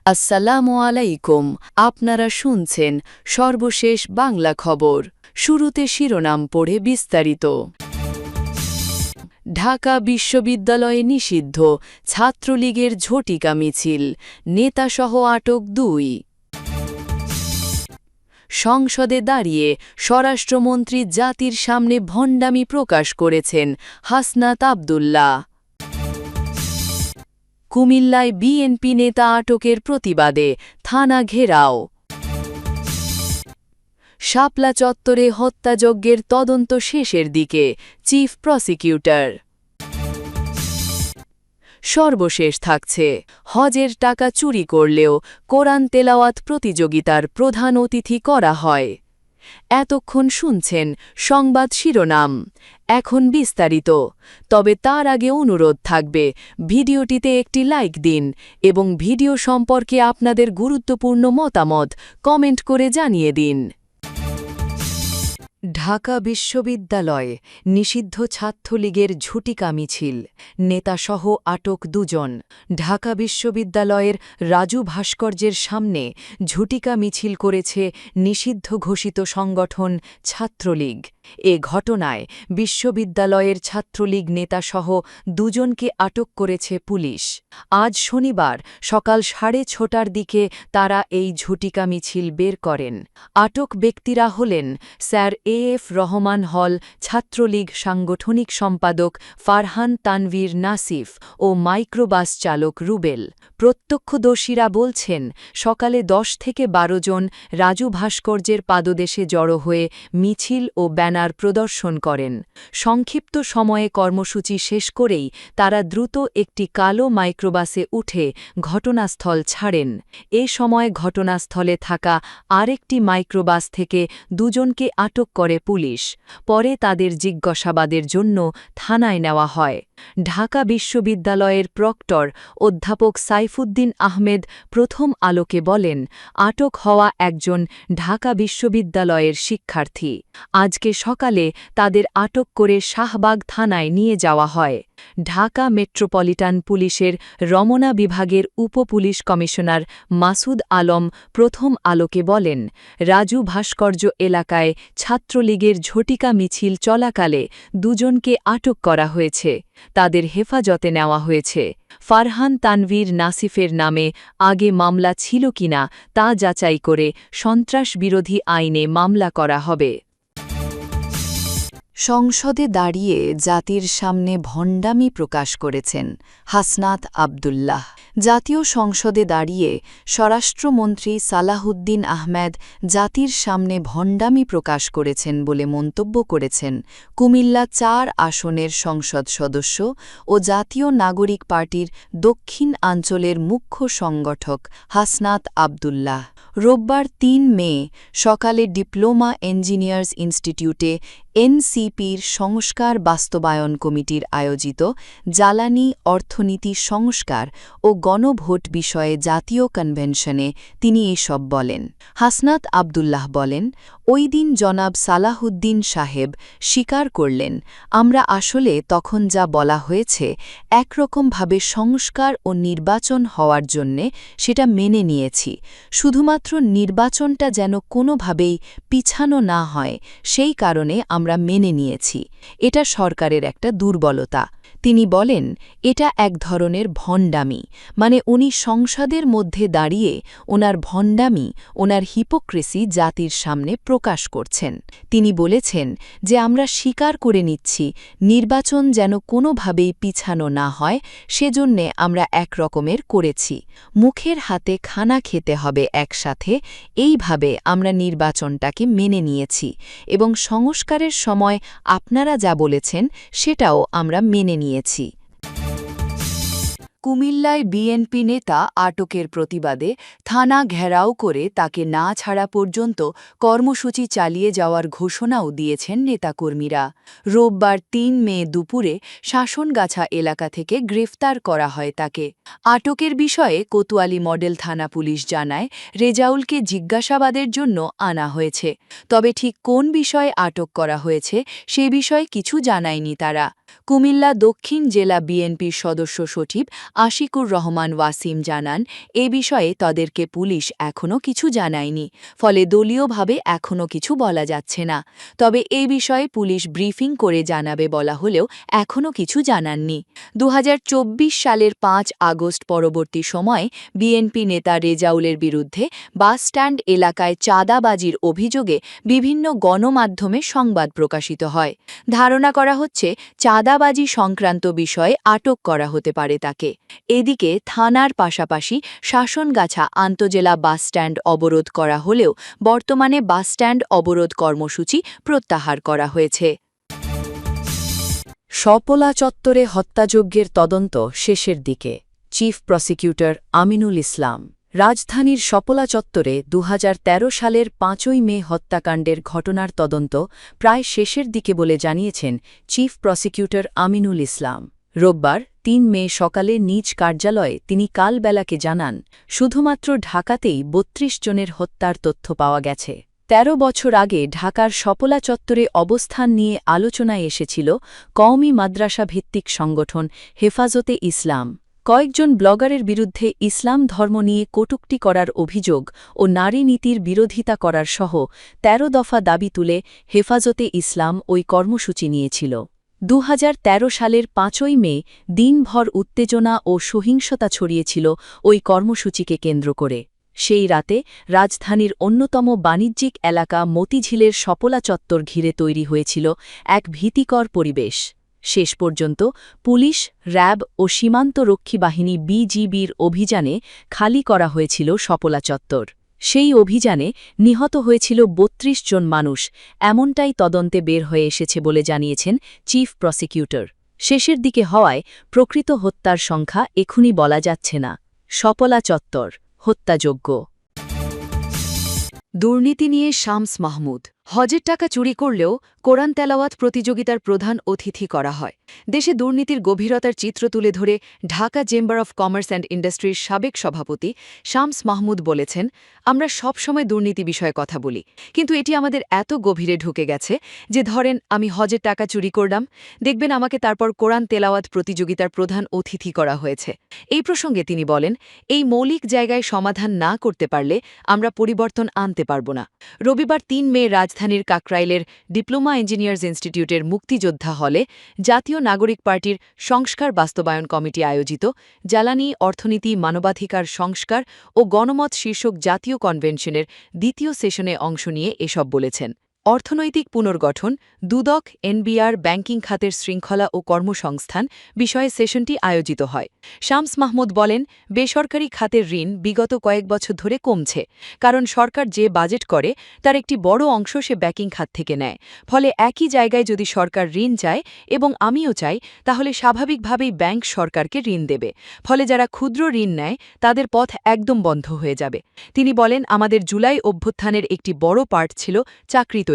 আসসালামু আলাইকুম। আপনারা শুনছেন সর্বশেষ বাংলা খবর। শুরুতে শিরোনাম পড়ে বিস্তারিত। ঢাকা বিশ্ববিদ্যালয়ে নিষিদ্ধ ছাত্রলীগের ঝটিকা মিছিল, নেতাসহ আটক ২। সংসদে দাঁড়িয়ে স্বরাষ্ট্রমন্ত্রী জাতির সামনে ভণ্ডামি প্রকাশ করেছেন হাসনাত আব্দুল্লাহ। কুমিল্লায় বিএনপি নেতা আটকের প্রতিবাদে থানা ঘেরাও। শাপলা চত্বরে হত্যাযজ্ঞের তদন্ত শেষের দিকে, চিফ প্রসিকিউটর। সর্বশেষ থাকছে, হজের টাকা চুরি করলেও কোরআন তেলাওয়াত প্রতিযোগিতার প্রধান অতিথি করা হয়। এতক্ষণ শুনছেন সংবাদ শিরোনাম, এখন বিস্তারিত। তবে তার আগে অনুরোধ থাকবে, ভিডিওটিতে একটি লাইক দিন এবং ভিডিও সম্পর্কে আপনাদের গুরুত্বপূর্ণ মতামত কমেন্ট করে জানিয়ে দিন। ঢাকা বিশ্ববিদ্যালয়ে নিষিদ্ধ ছাত্রলীগের ঝটিকা মিছিল, নেতাসহ আটক ২জন। ঢাকা বিশ্ববিদ্যালয়ের রাজু ভাস্কর্যের সামনে ঝটিকা মিছিল করেছে নিষিদ্ধ ঘোষিত সংগঠন ছাত্রলীগ। এ ঘটনায় বিশ্ববিদ্যালয়ের ছাত্রলীগ নেতাসহ ২জনকে আটক করেছে পুলিশ। আজ শনিবার সকাল ৬:৩০টার দিকে তারা এই ঝটিকা মিছিল বের করেন। আটক ব্যক্তিরা হলেন স্যার এএফ রহমান হল ছাত্রলীগ সাংগঠনিক সম্পাদক ফারহান তানভীর নাসিফ ও মাইক্রোবাস চালক রুবেল। প্রত্যক্ষদর্শীরা বলছেন, সকালে ১০ থেকে ১২ জন রাজু ভাস্কর্যের পাদদেশে জড়ো হয়ে মিছিল ও ব্যানার প্রদর্শন করেন। সংক্ষিপ্ত সময়ে কর্মসূচি শেষ করেই তারা দ্রুত একটি কালো মাইক্রোবাসে উঠে ঘটনাস্থল ছাড়েন। এ সময় ঘটনাস্থলে থাকা আরেকটি মাইক্রোবাস থেকে ২জনকে আটক করে পুলিশ। পরে তাদের জিজ্ঞাসাবাদের জন্য থানায় নেওয়া হয়। ঢাকা বিশ্ববিদ্যালয়ের প্রক্টর অধ্যাপক সাইফুদ্দিন আহমেদ প্রথম আলোকে বলেন, আটক হওয়া একজন ঢাকা বিশ্ববিদ্যালয়ের শিক্ষার্থী। আজকে সকালে তাদের আটক করে শাহবাগ থানায় নিয়ে যাওয়া হয়। ঢাকা মেট্রোপলিটন পুলিশের রমনা বিভাগের উপপুলিশ কমিশনার মাসুদ আলম প্রথম আলোকে বলেন, রাজু ভাস্কর্য এলাকায় ছাত্রলীগের ঝটিকা মিছিল চলাকালে ২জনকে আটক করা হয়েছে। তাদের হেফাজতে নেওয়া হয়েছে। ফারহান তানভীর নাসিফের নামে আগে মামলা ছিল কিনা তা যাচাই করে সন্ত্রাসবিরোধী আইনে মামলা করা হবে। সংসদে দাঁড়িয়ে জাতির সামনে ভণ্ডামি প্রকাশ করেছেন হাসনাত আব্দুল্লাহ। জাতীয় সংসদে দাঁড়িয়ে স্বরাষ্ট্রমন্ত্রী সালাহুদ্দিন আহমেদ জাতির সামনে ভণ্ডামি প্রকাশ করেছেন বলে মন্তব্য করেছেন কুমিল্লা ৪ আসনের সংসদ সদস্য ও জাতীয় নাগরিক পার্টির দক্ষিণাঞ্চলের মুখ্য সংগঠক হাসনাত আব্দুল্লাহ। রোববার ৩ মে সকালে ডিপ্লোমা ইঞ্জিনিয়ার্স ইনস্টিটিউটে এনসিপির সংস্কার বাস্তবায়ন কমিটির আয়োজিত জ্বালানি অর্থনীতি সংস্কার ও গণভোট বিষয়ে জাতীয় কনভেনশনে তিনি এসব বলেন। হাসনাত আব্দুল্লাহ বলেন, ওই দিন জনাব সালাহুদ্দিন সাহেব স্বীকার করলেন, আমরা আসলে তখন যা বলা হয়েছে একরকমভাবে সংস্কার ও নির্বাচন হওয়ার জন্যে সেটা মেনে নিয়েছি। শুধুমাত্র নির্বাচনটা যেন কোনোভাবেই পিছানো না হয় সেই কারণে আমরা মেনে নিয়েছি। এটা সরকারের একটা দুর্বলতা। তিনি বলেন, এটা এক ধরনের ভণ্ডামি, মানে উনি সংসদের মধ্যে দাঁড়িয়ে ওনার ভণ্ডামি, ওনার হিপোক্রেসি জাতির সামনে প্রকাশ করছেন। তিনি বলেছেন যে আমরা স্বীকার করে নিচ্ছি নির্বাচন যেন কোনোভাবেই পিছানো না হয়, সেজন্যে আমরা একরকমের করেছি। মুখের হাতে খানা খেতে হবে একসাথে, এইভাবে আমরা নির্বাচনটাকে মেনে নিয়েছি এবং সংস্কারের সময় আপনারা যা বলেছেন সেটাও আমরা মেনে নিয়েছি। কুমিল্লায় বিএনপি নেতা আটকের প্রতিবাদে থানা ঘেরাও করে তাকে না ছাড়া পর্যন্ত কর্মসূচি চালিয়ে যাওয়ার ঘোষণাও দিয়েছেন নেতাকর্মীরা। রোববার ৩ মে দুপুরে শাসনগাছা এলাকা থেকে গ্রেফতার করা হয় তাকে। আটকের বিষয়ে কোতোয়ালি মডেল থানা পুলিশ জানায়, রেজাউলকে জিজ্ঞাসাবাদের জন্য আনা হয়েছে। তবে ঠিক কোন বিষয়ে আটক করা হয়েছে সে বিষয়ে কিছু জানায়নি তারা। কুমিল্লা দক্ষিণ জেলা বিএনপির সদস্য সচিব আশিকুর রহমান ওয়াসিম জানান, এ বিষয়ে তাদেরকে পুলিশ এখনও কিছু জানায়নি, ফলে দলীয়ভাবে এখনও কিছু বলা যাচ্ছে না। তবে এ বিষয়ে পুলিশ ব্রিফিং করে জানাবে বলা হলেও এখনও কিছু জানাননি। ২০২৪ সালের ৫ আগস্ট পরবর্তী সময়ে বিএনপি নেতা রেজাউলের বিরুদ্ধে বাসস্ট্যান্ড এলাকায় চাঁদাবাজির অভিযোগে বিভিন্ন গণমাধ্যমে সংবাদ প্রকাশিত হয়। ধারণা করা হচ্ছে চাঁদাবাজি সংক্রান্ত বিষয়ে আটক করা হতে পারে তাকে। এদিকে থানার পাশাপাশি শাসনগাছা আন্তজেলা বাসস্ট্যান্ড অবরোধ করা হলেও বর্তমানে বাসস্ট্যান্ড অবরোধ কর্মসূচি প্রত্যাহার করা হয়েছে। শপলা চত্বরে হত্যাযজ্ঞের তদন্ত শেষের দিকে, চিফ প্রসিকিউটর আমিনুল ইসলাম। রাজধানীর শপলা চত্বরে ২০১৩ সালের ৫ই মে হত্যাকাণ্ডের ঘটনার তদন্ত প্রায় শেষের দিকে বলে জানিয়েছেন চিফ প্রসিকিউটর আমিনুল ইসলাম। রোববার ৩ মে সকালে নিজ কার্যালয়ে তিনি কালবেলাকে জানান, শুধুমাত্র ঢাকাতেই ৩২ জনের হত্যার তথ্য পাওয়া গেছে। ১৩ বছর আগে ঢাকার শপলা চত্বরে অবস্থান নিয়ে আলোচনায় এসেছিল কওমি মাদ্রাসা ভিত্তিক সংগঠন হেফাজতে ইসলাম। কয়েকজন ব্লগারের বিরুদ্ধে ইসলাম ধর্ম নিয়ে কটূক্তি করার অভিযোগ ও নারী নীতির বিরোধিতা করার সহ ১৩ দফা দাবি তুলে হেফাজতে ইসলাম ওই কর্মসূচি নিয়েছিল। ২০১৩ সালের ৫ই মে দিনভর উত্তেজনা ও সহিংসতা ছড়িয়েছিল ওই কর্মসূচিকে কেন্দ্র করে। সেই রাতে রাজধানীর অন্যতম বাণিজ্যিক এলাকা মতিঝিলের শপলা চত্বর ঘিরে তৈরি হয়েছিল এক ভীতিকর পরিবেশ। শেষ পর্যন্ত পুলিশ, র্যাব ও সীমান্তরক্ষী বাহিনী বিজিবির অভিযানে খালি করা হয়েছিল শপলা চত্বর। সেই অভিযানে নিহত হয়েছিল ৩২ জন মানুষ, এমনটাই তদন্তে বের হয়ে এসেছে বলে জানিয়েছেন চিফ প্রসিকিউটর। শেষের দিকে হওয়ায় প্রকৃত হত্যার সংখ্যা এখনই বলা যাচ্ছে না। শপলা চত্বর হত্যাযজ্ঞ। দুর্নীতি নিয়ে শামস মাহমুদ। হজের টাকা চুরি করলেও কোরআন তেলাওয়াত প্রতিযোগিতার প্রধান অতিথি করা হয়। দেশে দুর্নীতির গভীরতার চিত্র তুলে ধরে Dhaka chamber of commerce and ইন্ডাস্ট্রির সাবেক সভাপতি শামস মাহমুদ বলেছেন, আমরা সবসময় দুর্নীতি বিষয়ে কথা বলি, কিন্তু এটি আমাদের এত গভীরে ঢুকে গেছে যে ধরেন আমি হজের টাকা চুরি করলাম, দেখবেন আমাকে তারপর কোরআন তেলাওয়াত প্রতিযোগিতার প্রধান অতিথি করা হয়েছে। এই প্রসঙ্গে তিনি বলেন, এই মৌলিক জায়গায় সমাধান না করতে পারলে আমরা পরিবর্তন আনতে পারব না। রবিবার ৩ মে রাজধানীর কাকরাইলের ডিপ্লোমা ইঞ্জিনিয়ার্স ইনস্টিটিউটের মুক্তিযোদ্ধা হলে জাতীয় নাগরিক পার্টির সংস্কার বাস্তবায়ন কমিটি আয়োজিত জ্বালানি, অর্থনীতি, মানবাধিকার সংস্কার ও গণমত শীর্ষক জাতীয় কনভেনশনের দ্বিতীয় সেশনে অংশ নিয়ে এসব বলেছেন। অর্থনৈতিক পুনর্গঠন, দুদক, এনবিআর, ব্যাংকিং খাতের শৃঙ্খলা ও কর্মসংস্থান বিষয়ে সেশনটি আয়োজিত হয়। শামস মাহমুদ বলেন, বেসরকারি খাতের ঋণ বিগত কয়েক বছর ধরে কমছে, কারণ সরকার যে বাজেট করে তার একটি বড় অংশ সে ব্যাংকিং খাত থেকে নেয়। ফলে একই জায়গায় যদি সরকার ঋণ চায় এবং আমিও চাই, তাহলে স্বাভাবিকভাবেই ব্যাংক সরকারকে ঋণ দেবে। ফলে যারা ক্ষুদ্র ঋণ নেয় তাদের পথ একদম বন্ধ হয়ে যাবে। তিনি বলেন, আমাদের জুলাই অভ্যুত্থানের একটি বড় পার্ট ছিল চাকরি তৈরি।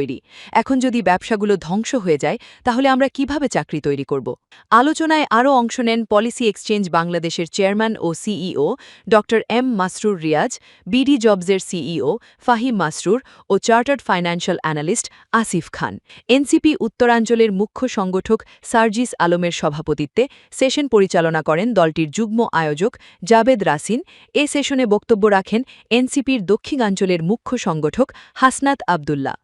এখন যদি ব্যবসাগুলো ধ্বংস হয়ে যায়, তাহলে আমরা কিভাবে চাকরি তৈরি করব? আলোচনায় আরও অংশ নেন পলিসি এক্সচেঞ্জ বাংলাদেশের চেয়ারম্যান ও সিইও ড এম মাসরুর রিয়াজ, বিডি জবসের সিইও ফাহিম মাসরুর ও chartered financial analyst Asif Khan. NCP উত্তরাঞ্চলের মুখ্য সংগঠক সার্জিস আলমের সভাপতিত্বে সেশন পরিচালনা করেন দলটির যুগ্ম আয়োজক জাবেদ রাসিন। এ সেশনে বক্তব্য রাখেন এনসিপির দক্ষিণাঞ্চলের মুখ্য সংগঠক হাসনাত আবদুল্লাহ।